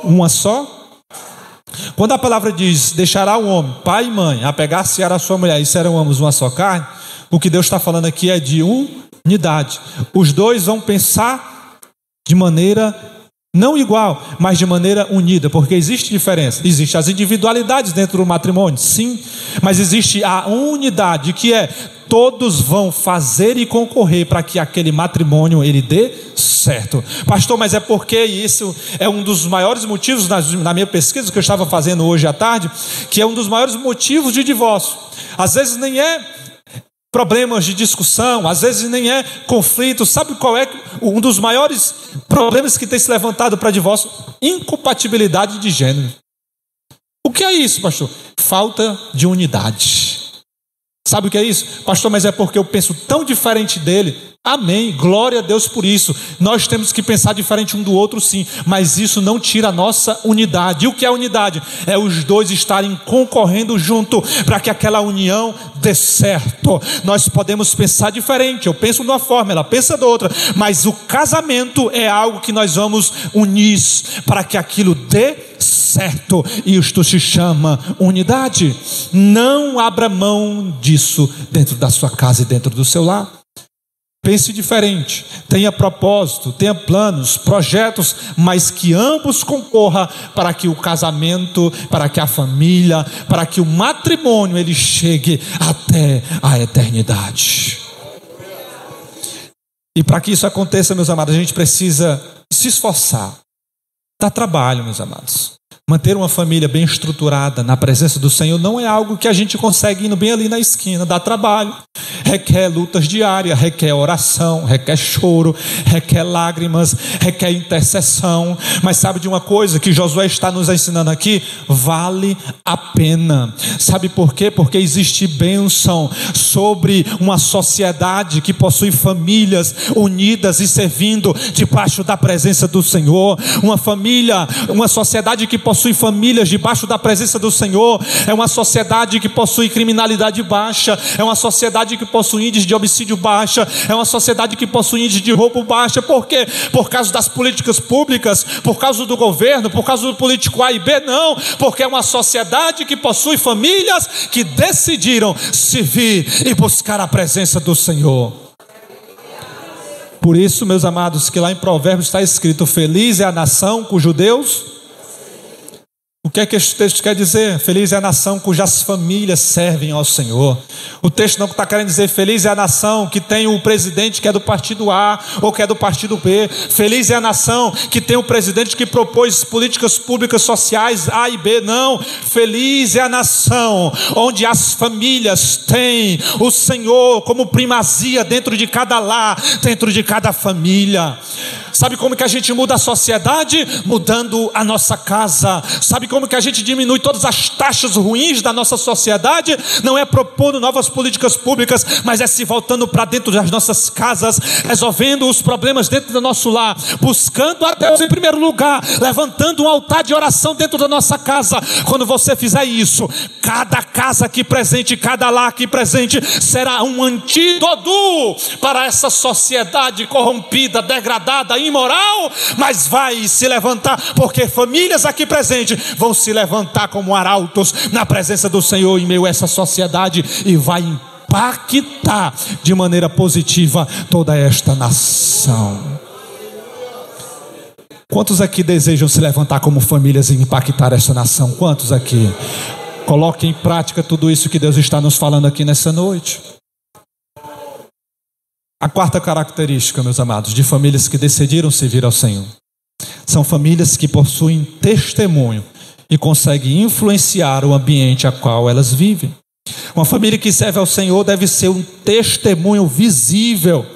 Uma só? Quando a palavra diz: deixará o homem, pai e mãe, apegar-se-á a sua mulher, e serão ambos uma só carne, o que Deus está falando aqui é de unidade. Os dois vão pensar de maneira não igual, mas de maneira unida, porque existe diferença. Existem as individualidades dentro do matrimônio, sim, mas existe a unidade, que é: todos vão fazer e concorrer para que aquele matrimônio ele dê certo. Pastor, mas é porque isso é um dos maiores motivos na minha pesquisa que eu estava fazendo hoje à tarde, que é um dos maiores motivos de divórcio. Às vezes nem é problemas de discussão, às vezes nem é conflito. Sabe qual é um dos maiores problemas que tem se levantado para divórcio? Incompatibilidade de gênero. O que é isso, pastor? Falta de unidade. Sabe o que é isso? Pastor, mas é porque eu penso tão diferente dele. Amém, glória a Deus por isso. Nós temos que pensar diferente um do outro, sim, mas isso não tira a nossa unidade. E o que é unidade? É os dois estarem concorrendo junto para que aquela união dê certo. Nós podemos pensar diferente, eu penso de uma forma, ela pensa de outra, mas o casamento é algo que nós vamos unir para que aquilo dê certo. E isto se chama unidade. Não abra mão disso dentro da sua casa e dentro do seu lar. Pense diferente, tenha propósito, tenha planos, projetos, mas que ambos concorram para que o casamento, para que a família, para que o matrimônio ele chegue até a eternidade. E para que isso aconteça, meus amados, a gente precisa se esforçar. Dá trabalho, meus amados. Manter uma família bem estruturada na presença do Senhor não é algo que a gente consegue indo bem ali na esquina. Dá trabalho. requer lutas diárias, requer oração, requer choro, requer lágrimas, requer intercessão. Mas sabe de uma coisa que Josué está nos ensinando aqui? Vale a pena. Sabe por quê? Porque existe bênção sobre uma sociedade que possui famílias unidas e servindo debaixo da presença do Senhor. Uma sociedade que possui famílias debaixo da presença do Senhor é uma sociedade que possui criminalidade baixa, é uma sociedade que possui índice de homicídio baixa, é uma sociedade que possui índice de roubo baixa. Por quê? Por causa das políticas públicas, por causa do governo, por causa do político A e B? Não, porque é uma sociedade que possui famílias que decidiram servir e buscar a presença do Senhor. Por isso, meus amados, que lá em Provérbios está escrito: feliz é a nação cujo Deus... O que é que este texto quer dizer? Feliz é a nação cujas famílias servem ao Senhor. O texto não está querendo dizer feliz é a nação que tem um presidente que é do partido A ou que é do partido B. Feliz é a nação que tem um presidente que propôs políticas públicas sociais A e B. Não, feliz é a nação onde as famílias têm o Senhor como primazia dentro de cada lar, dentro de cada família. Sabe como que a gente muda a sociedade? Mudando a nossa casa. Sabe como que a gente diminui todas as taxas ruins da nossa sociedade? Não é propondo novas políticas públicas, mas é se voltando para dentro das nossas casas, resolvendo os problemas dentro do nosso lar, buscando a Deus em primeiro lugar, levantando um altar de oração dentro da nossa casa. Quando você fizer isso, cada casa aqui presente, cada lar aqui presente será um antídoto para essa sociedade corrompida, degradada, imoral, mas vai se levantar, porque famílias aqui presentes vão se levantar como arautos na presença do Senhor em meio a essa sociedade e vai impactar de maneira positiva toda esta nação. Quantos aqui desejam se levantar como famílias e impactar essa nação? Quantos aqui? Coloque em prática tudo isso que Deus está nos falando aqui nessa noite. A quarta característica, meus amados, de famílias que decidiram servir ao Senhor, são famílias que possuem testemunho e conseguem influenciar o ambiente a qual elas vivem. Uma família que serve ao Senhor deve ser um testemunho visível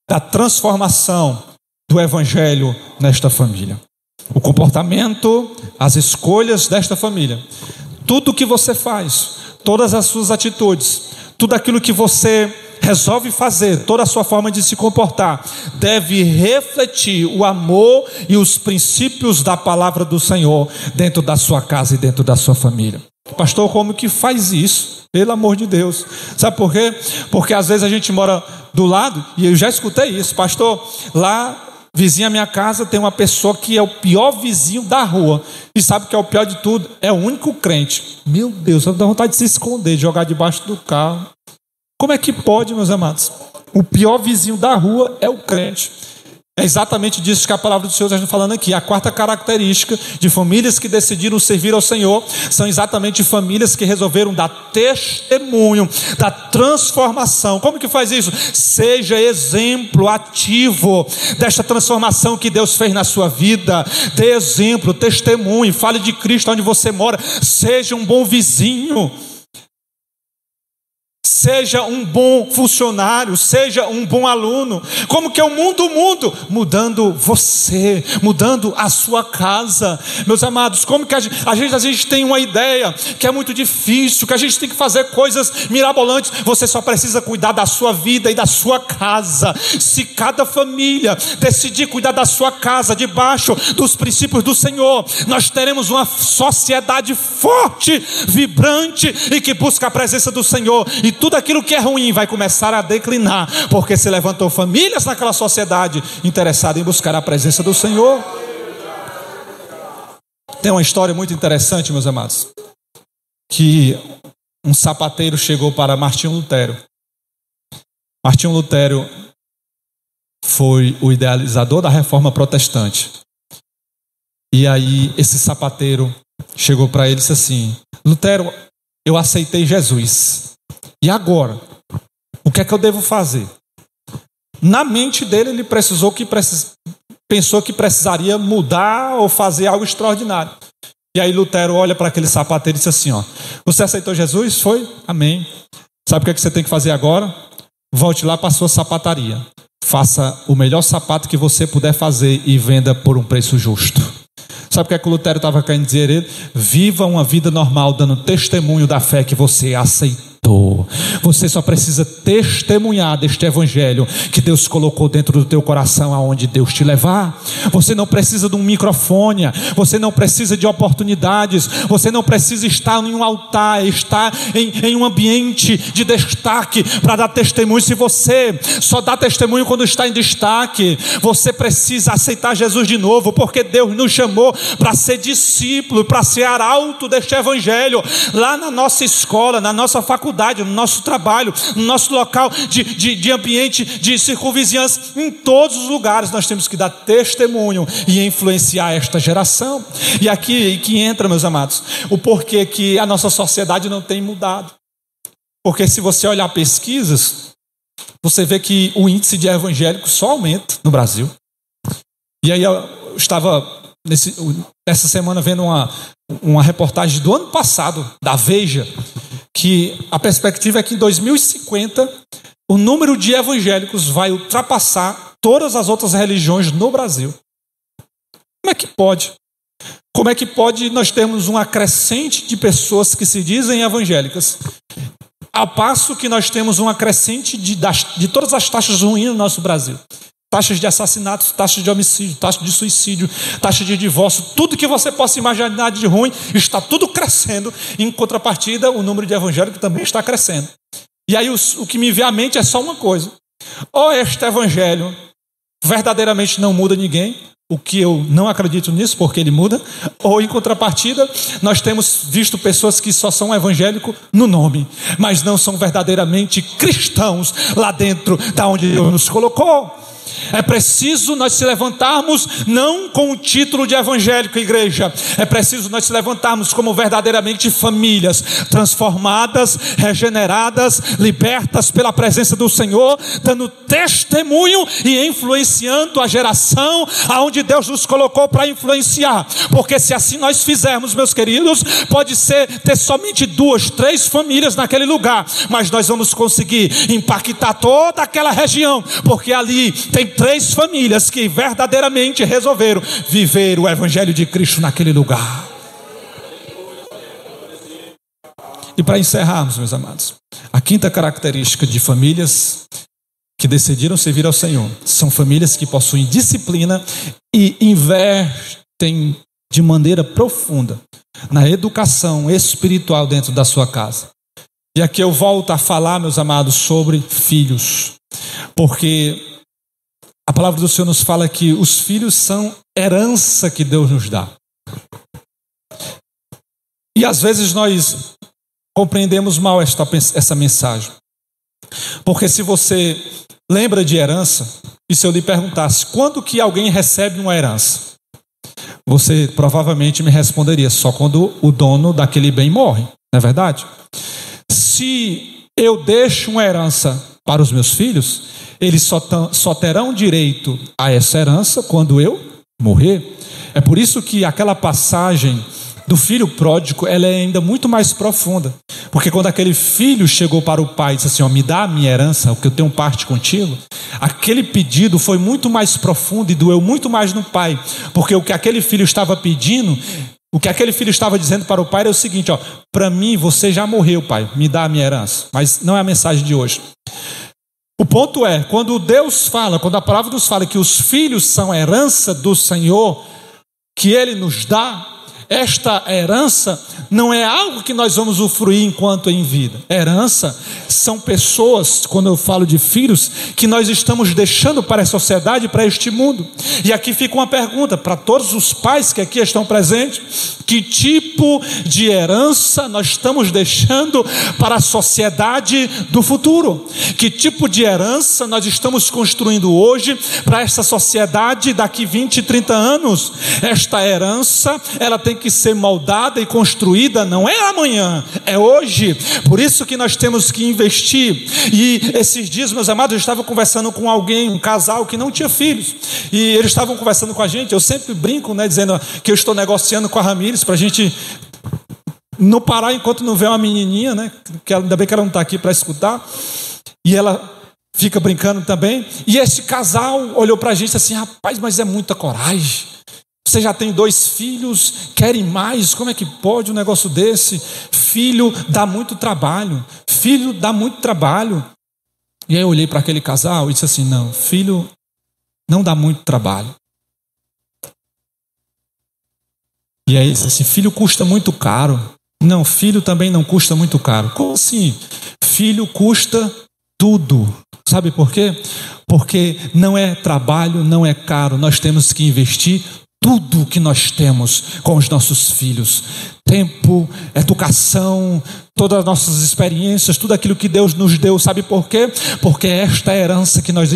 da transformação do Evangelho nesta família. O comportamento, as escolhas desta família, tudo o que você faz, todas as suas atitudes, tudo aquilo que você resolve fazer, toda a sua forma de se comportar, deve refletir o amor e os princípios da palavra do Senhor dentro da sua casa e dentro da sua família. Pastor, como que faz isso? Pelo amor de Deus. Sabe por quê? Porque às vezes a gente mora do lado, e eu já escutei isso, pastor, lá vizinho à minha casa tem uma pessoa que é o pior vizinho da rua. E sabe o que é o pior de tudo? É o único crente. Meu Deus, dá vontade de se esconder, de jogar debaixo do carro. Como é que pode, meus amados? O pior vizinho da rua é o crente. É exatamente disso que a palavra do Senhor está falando aqui. A quarta característica de famílias que decidiram servir ao Senhor são exatamente famílias que resolveram dar testemunho da transformação. Como que faz isso? Seja exemplo ativo desta transformação que Deus fez na sua vida. Dê exemplo, testemunhe, fale de Cristo onde você mora. Seja um bom vizinho. Seja um bom funcionário, seja um bom aluno. Como que é o mundo? Mudando você, mudando a sua casa. Meus amados, como que às vezes a gente tem uma ideia que é muito difícil, que a gente tem que fazer coisas mirabolantes. Você só precisa cuidar da sua vida e da sua casa. Se cada família decidir cuidar da sua casa debaixo dos princípios do Senhor, nós teremos uma sociedade forte, vibrante e que busca a presença do Senhor. E tudo aquilo que é ruim vai começar a declinar, porque se levantou famílias naquela sociedade interessadas em buscar a presença do Senhor. Tem uma história muito interessante, meus amados, que um sapateiro chegou para Martinho Lutero. Martinho Lutero foi o idealizador da reforma protestante. E aí esse sapateiro chegou para ele e disse assim: Lutero, eu aceitei Jesus. E agora? O que é que eu devo fazer? Na mente dele, ele pensou que precisaria mudar ou fazer algo extraordinário. E aí Lutero olha para aquele sapateiro e diz assim: ó, você aceitou Jesus? Foi? Amém. Sabe o que é que você tem que fazer agora? Volte lá para a sua sapataria. Faça o melhor sapato que você puder fazer e venda por um preço justo. Sabe o que é que o Lutero estava querendo dizer? Viva uma vida normal, dando testemunho da fé que você aceitou. Você só precisa testemunhar deste evangelho que Deus colocou dentro do teu coração, aonde Deus te levar. Você não precisa de um microfone, você não precisa de oportunidades, você não precisa estar em um altar, estar em um ambiente de destaque para dar testemunho. Se você só dá testemunho quando está em destaque, você precisa aceitar Jesus de novo, porque Deus nos chamou para ser discípulo, para ser arauto deste evangelho, lá na nossa escola, na nossa faculdade, no nosso trabalho, no nosso local de ambiente, de circunvizinhança, em todos os lugares nós temos que dar testemunho e influenciar esta geração. E aqui que entra, meus amados, o porquê que a nossa sociedade não tem mudado. Porque se você olhar pesquisas, você vê que o índice de evangélicos só aumenta no Brasil. E aí eu estava essa semana vendo uma reportagem do ano passado, da Veja, que a perspectiva é que em 2050 o número de evangélicos vai ultrapassar todas as outras religiões no Brasil. Como é que pode? Como é que pode nós termos uma crescente de pessoas que se dizem evangélicas, ao passo que nós temos uma crescente de todas as taxas ruins no nosso Brasil? Taxas de assassinatos, taxas de homicídio, taxas de suicídio, taxas de divórcio, tudo que você possa imaginar de ruim, está tudo crescendo. Em contrapartida, o número de evangélicos também está crescendo. E aí o que me vem à mente é só uma coisa: ou este evangelho verdadeiramente não muda ninguém, o que eu não acredito nisso, porque ele muda, ou em contrapartida, nós temos visto pessoas que só são evangélicos no nome, mas não são verdadeiramente cristãos lá dentro da onde Deus nos colocou. É preciso nós se levantarmos não com o título de evangélico, igreja. É preciso nós se levantarmos como verdadeiramente famílias transformadas, regeneradas, libertas pela presença do Senhor, dando testemunho e influenciando a geração aonde Deus nos colocou para influenciar. Porque se assim nós fizermos, meus queridos, pode ser ter somente 2, 3 famílias naquele lugar, mas nós vamos conseguir impactar toda aquela região, porque ali tem 3 famílias que verdadeiramente resolveram viver o evangelho de Cristo naquele lugar. E para encerrarmos, meus amados, a quinta característica de famílias que decidiram servir ao Senhor são famílias que possuem disciplina e investem de maneira profunda na educação espiritual dentro da sua casa. E aqui eu volto a falar, meus amados, sobre filhos, porque a palavra do Senhor nos fala que os filhos são herança que Deus nos dá. E às vezes nós compreendemos mal essa mensagem. Porque se você lembra de herança, e se eu lhe perguntasse quando que alguém recebe uma herança, você provavelmente me responderia: só quando o dono daquele bem morre, não é verdade? Se eu deixo uma herança para os meus filhos, eles só terão direito a essa herança quando eu morrer. É por isso que aquela passagem do filho pródigo, ela é ainda muito mais profunda. Porque quando aquele filho chegou para o pai e disse assim: me dá a minha herança, porque eu tenho parte contigo, aquele pedido foi muito mais profundo e doeu muito mais no pai. Porque o que aquele filho estava pedindo, o que aquele filho estava dizendo para o pai era o seguinte: para mim você já morreu, pai, me dá a minha herança. Mas não é a mensagem de hoje. O ponto é, quando Deus fala, quando a palavra nos fala que os filhos são a herança do Senhor, que Ele nos dá, esta herança não é algo que nós vamos usufruir enquanto em vida. Herança são pessoas, quando eu falo de filhos, que nós estamos deixando para a sociedade, para este mundo. E aqui fica uma pergunta para todos os pais que aqui estão presentes: que tipo de herança nós estamos deixando para a sociedade do futuro? Que tipo de herança nós estamos construindo hoje para essa sociedade daqui 20, 30 anos? Esta herança, ela tem que ser moldada e construída, não é amanhã, é hoje. Por isso que nós temos que investir. E esses dias, meus amados, eu estava conversando com alguém, um casal que não tinha filhos, e eles estavam conversando com a gente. Eu sempre brinco, dizendo que eu estou negociando com a Ramires para a gente não parar enquanto não vê uma menininha, né? Que ainda bem que ela não está aqui para escutar. E ela fica brincando também. E esse casal olhou para a gente assim: rapaz, mas é muita coragem. Você já tem 2 filhos, querem mais? Como é que pode um negócio desse? Filho dá muito trabalho. Filho dá muito trabalho. E aí eu olhei para aquele casal e disse assim: não, filho não dá muito trabalho. E aí disse assim: filho custa muito caro. Não, filho também não custa muito caro. Como assim? Filho custa tudo. Sabe por quê? Porque não é trabalho, não é caro. Nós temos que investir tudo que nós temos com os nossos filhos. Tempo, educação, todas as nossas experiências, tudo aquilo que Deus nos deu. Sabe por quê? Porque esta é a herança que nós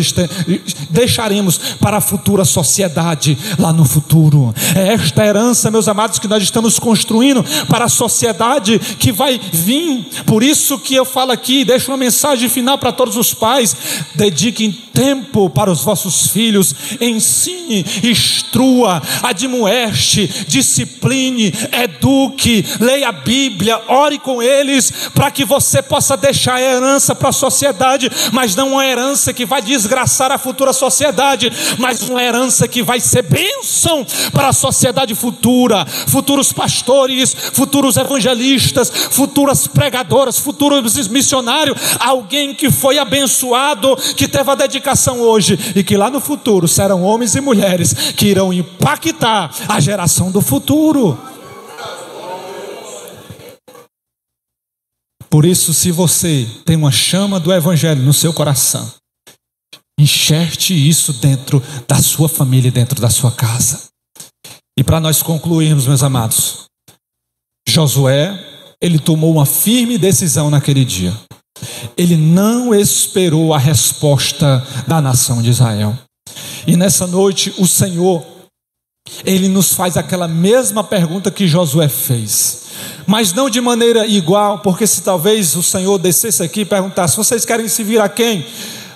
deixaremos para a futura sociedade lá no futuro. É esta herança, meus amados, que nós estamos construindo para a sociedade que vai vir. Por isso que eu falo aqui, deixo uma mensagem final para todos os pais: dediquem tempo para os vossos filhos, ensine, instrua, admoeste, discipline, eduque, leia a Bíblia, ore com eles, para que você possa deixar a herança para a sociedade, mas não uma herança que vai desgraçar a futura sociedade, mas uma herança que vai ser bênção para a sociedade futura. Futuros pastores, futuros evangelistas, futuras pregadoras, futuros missionários, alguém que foi abençoado, que teve a dedicação hoje, e que lá no futuro serão homens e mulheres que irão impactar a geração do futuro. Por isso, se você tem uma chama do Evangelho no seu coração, enxerte isso dentro da sua família, dentro da sua casa. E para nós concluirmos, meus amados, Josué, ele tomou uma firme decisão naquele dia. Ele não esperou a resposta da nação de Israel. E nessa noite, o Senhor, ele nos faz aquela mesma pergunta que Josué fez, mas não de maneira igual, porque se talvez o Senhor descesse aqui e perguntasse: vocês querem servir a quem?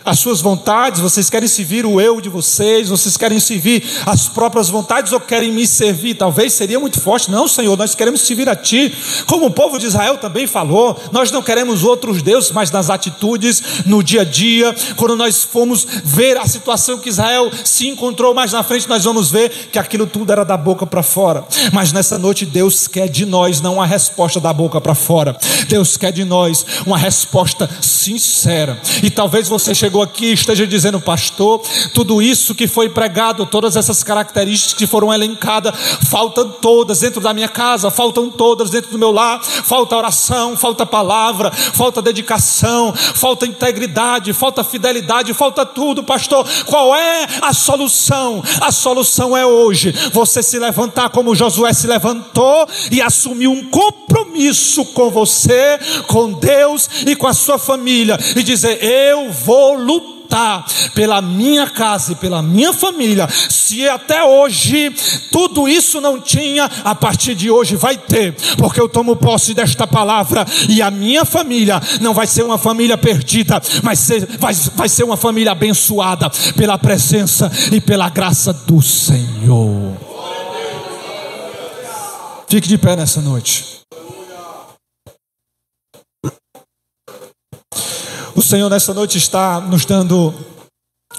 As suas vontades? Vocês querem servir o eu de vocês? Vocês querem servir as próprias vontades ou querem me servir? Talvez seria muito forte. Não, Senhor, nós queremos servir a Ti. Como o povo de Israel também falou, nós não queremos outros deuses, mas nas atitudes, no dia a dia, quando nós formos ver a situação que Israel se encontrou mais na frente, nós vamos ver que aquilo tudo era da boca para fora. Mas nessa noite Deus quer de nós não uma resposta da boca para fora. Deus quer de nós uma resposta sincera. E talvez você chegou aqui e esteja dizendo: pastor, tudo isso que foi pregado, todas essas características que foram elencadas, faltam todas dentro da minha casa, faltam todas dentro do meu lar. Falta oração, falta palavra, falta dedicação, falta integridade, falta fidelidade, falta tudo, pastor. Qual é a solução? A solução é hoje você se levantar como Josué se levantou e assumir um compromisso com você, com Deus e com a sua família, e dizer: eu vou lutar pela minha casa e pela minha família. Se até hoje tudo isso não tinha, a partir de hoje vai ter, porque eu tomo posse desta palavra, e a minha família não vai ser uma família perdida, mas vai ser uma família abençoada pela presença e pela graça do Senhor. Fique de pé nessa noite. O Senhor nessa noite está nos dando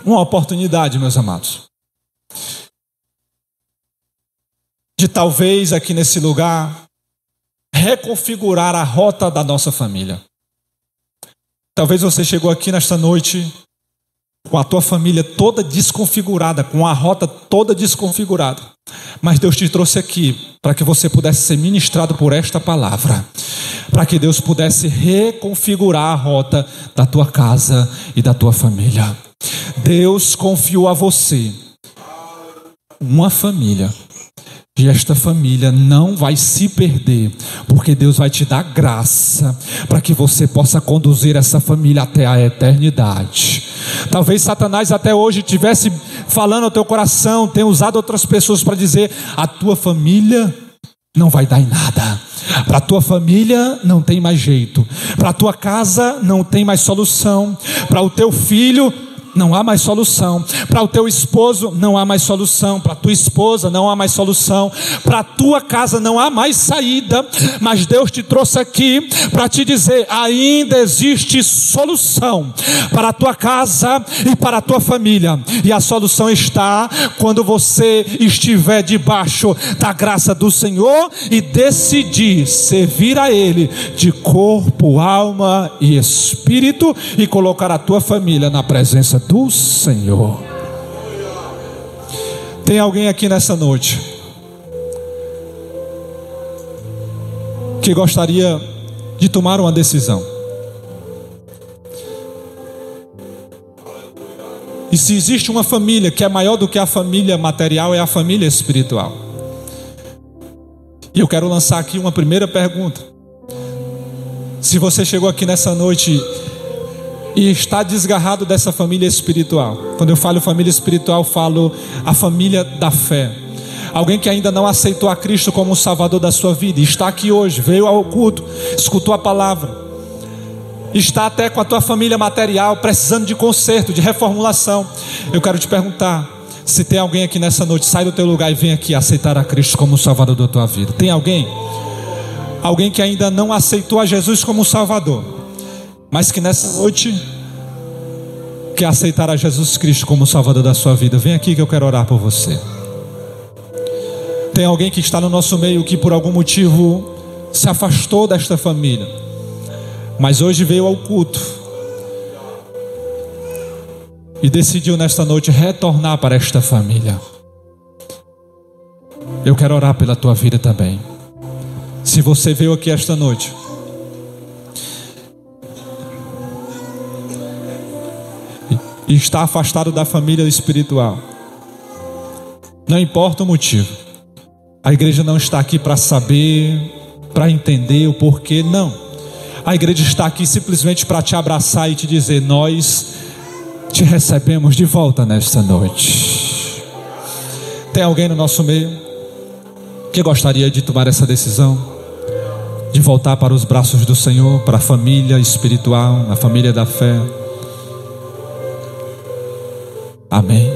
uma oportunidade, meus amados, de talvez aqui nesse lugar reconfigurar a rota da nossa família. Talvez você chegou aqui nesta noite com a tua família toda desconfigurada, com a rota toda desconfigurada, mas Deus te trouxe aqui para que você pudesse ser ministrado por esta palavra, para que Deus pudesse reconfigurar a rota da tua casa e da tua família. Deus confiou a você uma família, e esta família não vai se perder, porque Deus vai te dar graça para que você possa conduzir essa família até a eternidade. Talvez Satanás até hoje estivesse falando ao teu coração, tenha usado outras pessoas para dizer: a tua família não vai dar em nada, para a tua família não tem mais jeito, para a tua casa não tem mais solução, para o teu filho não há mais solução. Para o teu esposo não há mais solução. Para a tua esposa não há mais solução. Para a tua casa não há mais saída. Mas Deus te trouxe aqui para te dizer: ainda existe solução para a tua casa e para a tua família. E a solução está quando você estiver debaixo da graça do Senhor e decidir servir a Ele de corpo, alma e espírito, e colocar a tua família na presença do Senhor. Tem alguém aqui nessa noite que gostaria de tomar uma decisão? E se existe uma família que é maior do que a família material, é a família espiritual. E eu quero lançar aqui uma primeira pergunta. Se você chegou aqui nessa noite e está desgarrado dessa família espiritual. Quando eu falo família espiritual, falo a família da fé. Alguém que ainda não aceitou a Cristo como o Salvador da sua vida, e está aqui hoje, veio ao culto, escutou a palavra, está até com a tua família material precisando de conserto, de reformulação. Eu quero te perguntar, se tem alguém aqui nessa noite, sai do teu lugar e vem aqui aceitar a Cristo como o Salvador da tua vida. Tem alguém? Alguém que ainda não aceitou a Jesus como o Salvador, mas que nessa noite quer aceitar a Jesus Cristo como o Salvador da sua vida. Vem aqui que eu quero orar por você. Tem alguém que está no nosso meio que por algum motivo se afastou desta família, mas hoje veio ao culto e decidiu nesta noite retornar para esta família. Eu quero orar pela tua vida também. Se você veio aqui esta noite e está afastado da família espiritual, não importa o motivo, a igreja não está aqui para saber, para entender o porquê, não. A igreja está aqui simplesmente para te abraçar e te dizer: nós te recebemos de volta nesta noite. Tem alguém no nosso meio que gostaria de tomar essa decisão, de voltar para os braços do Senhor, para a família espiritual, a família da fé? Amém.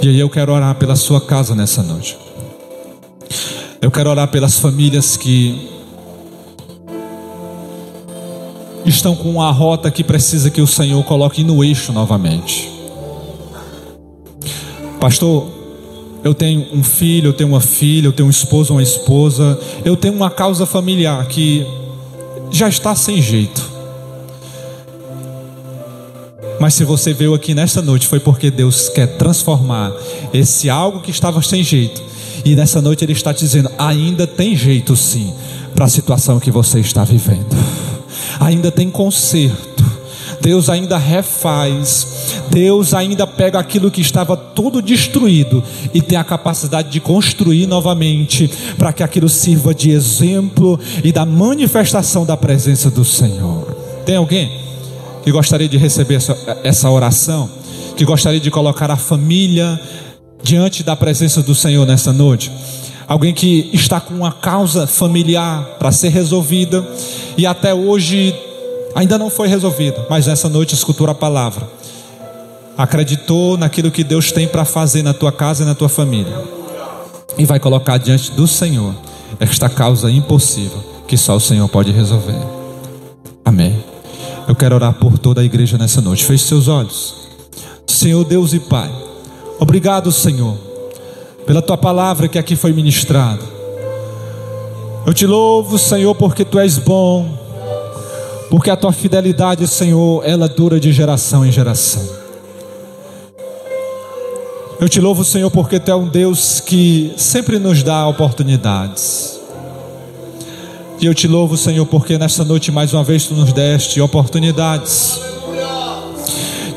E aí eu quero orar pela sua casa nessa noite. Eu quero orar pelas famílias que estão com uma rota que precisa que o Senhor coloque no eixo novamente. Pastor, eu tenho um filho, eu tenho uma filha, eu tenho um esposo, uma esposa, eu tenho uma causa familiar que já está sem jeito. Mas se você veio aqui nesta noite, foi porque Deus quer transformar esse algo que estava sem jeito. E nessa noite Ele está te dizendo: ainda tem jeito sim, para a situação que você está vivendo. Ainda tem conserto. Deus ainda refaz. Deus ainda pega aquilo que estava tudo destruído e tem a capacidade de construir novamente, para que aquilo sirva de exemplo e da manifestação da presença do Senhor. Tem alguém que gostaria de receber essa oração, que gostaria de colocar a família diante da presença do Senhor nessa noite? Alguém que está com uma causa familiar para ser resolvida e até hoje ainda não foi resolvida, mas nessa noite escutou a palavra, acreditou naquilo que Deus tem para fazer na tua casa e na tua família, e vai colocar diante do Senhor esta causa impossível que só o Senhor pode resolver. Amém. Eu quero orar por toda a igreja nessa noite. Feche seus olhos. Senhor Deus e Pai, obrigado, Senhor, pela tua palavra que aqui foi ministrada. Eu te louvo, Senhor, porque tu és bom, porque a tua fidelidade, Senhor, ela dura de geração em geração. Eu te louvo, Senhor, porque tu é um Deus que sempre nos dá oportunidades. E eu te louvo, Senhor, porque nesta noite mais uma vez tu nos deste oportunidades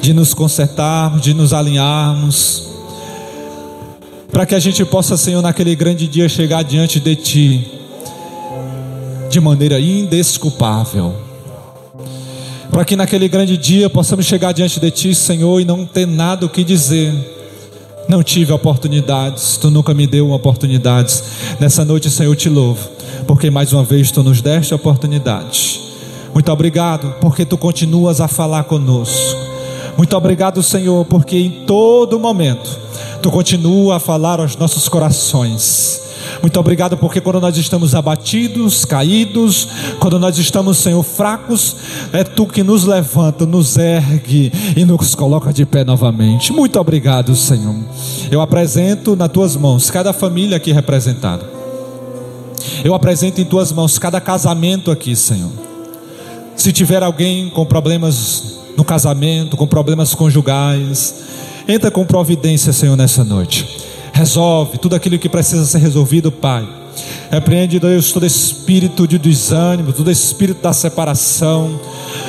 de nos consertarmos, de nos alinharmos, para que a gente possa, Senhor, naquele grande dia chegar diante de ti de maneira indesculpável, para que naquele grande dia possamos chegar diante de ti, Senhor, e não ter nada o que dizer. Não tive oportunidades, tu nunca me deu oportunidades. Nessa noite, Senhor, eu te louvo, porque mais uma vez tu nos deste a oportunidade, Muito obrigado porque Tu continuas a falar conosco. Muito obrigado, Senhor, porque em todo momento Tu continua a falar aos nossos corações. Muito obrigado porque quando nós estamos abatidos, caídos, quando nós estamos, Senhor, fracos, é Tu que nos levanta, nos ergue e nos coloca de pé novamente. Muito obrigado, Senhor. Eu apresento nas Tuas mãos cada família aqui representada. Eu apresento em Tuas mãos cada casamento aqui, Senhor. Se tiver alguém com problemas no casamento, com problemas conjugais, entra com providência, Senhor, nessa noite. Resolve tudo aquilo que precisa ser resolvido, Pai. Repreende, Deus, todo espírito de desânimo, todo espírito da separação.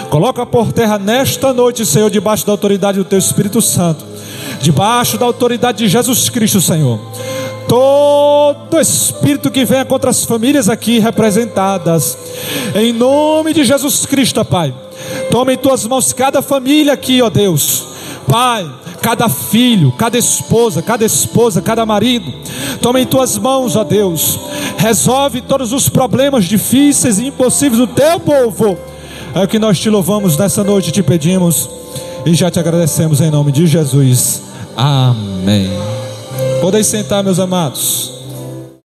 Coloca por terra nesta noite, Senhor, debaixo da autoridade do Teu Espírito Santo, debaixo da autoridade de Jesus Cristo, Senhor. Todo espírito que venha contra as famílias aqui representadas, em nome de Jesus Cristo, Pai. Toma em Tuas mãos cada família aqui, ó Deus, Pai, cada filho, cada esposa, cada marido. Toma em Tuas mãos, ó Deus. Resolve todos os problemas difíceis e impossíveis do Teu povo. É o que nós Te louvamos nessa noite, Te pedimos e já Te agradecemos em nome de Jesus. Amém. Podem sentar, meus amados.